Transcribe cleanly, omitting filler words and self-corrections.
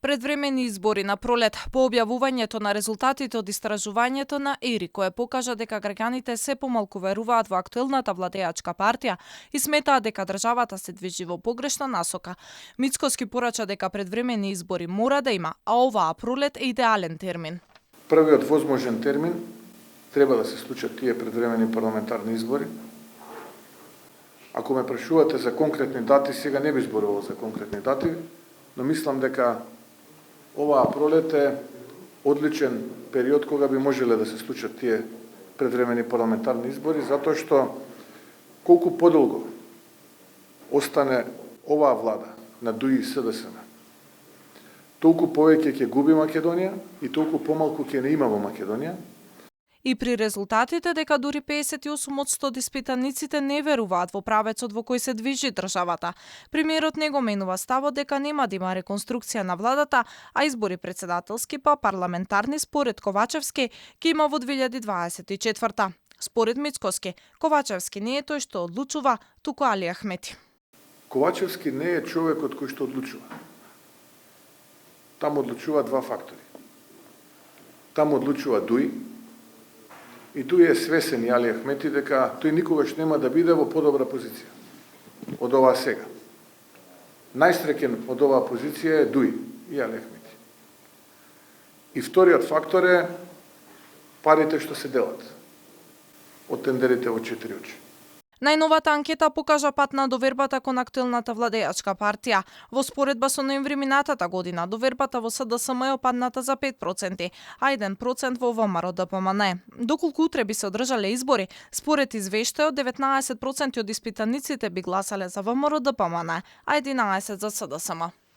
Предвремени избори на пролет по објавувањето на резултатите од истражувањето на ЕРИ, кое покажа дека граѓаните се помалку веруваат во актуелната владеачка партија и сметаат дека државата се движи во погрешна насока. Мицкоски порача дека предвремени избори мора да има, а оваа пролет е идеален термин. Првиот возможен термин треба да се случат тие предвремени парламентарни избори. Ако ме прашувате за конкретни дати, сега не би зборувал за конкретни дати, но мислам дека оваа пролет е одличен период кога би можеле да се случат тие предвремени парламентарни избори, затоа што колку подолго остане оваа влада на ДУИ и СДСМ, толку повеќе ќе губи Македонија и толку помалку ќе не има во Македонија. И при резултатите дека дури 58 од 100 испитаниците не веруваат во правецот во кој се движи државата. Премиерот не го менува ставот дека нема да има реконструкција на владата, а избори председателски па парламентарни според Ковачевски ќе има во 2024. Според Мицкоски, Ковачевски не е тој што одлучува, туку Али Ахмети. Ковачевски не е човекот кој што одлучува. Таму одлучува два фактори. Таму одлучува ДУИ, и тој е свесен и Али Ахмети дека тој никогаш нема да биде во подобра позиција од оваа сега. Најсреќен од оваа позиција е ДУИ и Али Ахмети. И вториот фактор е парите што се делат од тендерите во 4 очи. Најновата анкета покажа пат на довербата кон актуелната владеачка партија. Во споредба со ноември минатата година, довербата во СДСМ е опадната за 5%, а 1% во ВМРО-ДПМН. Доколку утре би се одржале избори, според извештајот 19% од испитаниците би гласале за ВМРО-ДПМН, а 11% за СДСМ.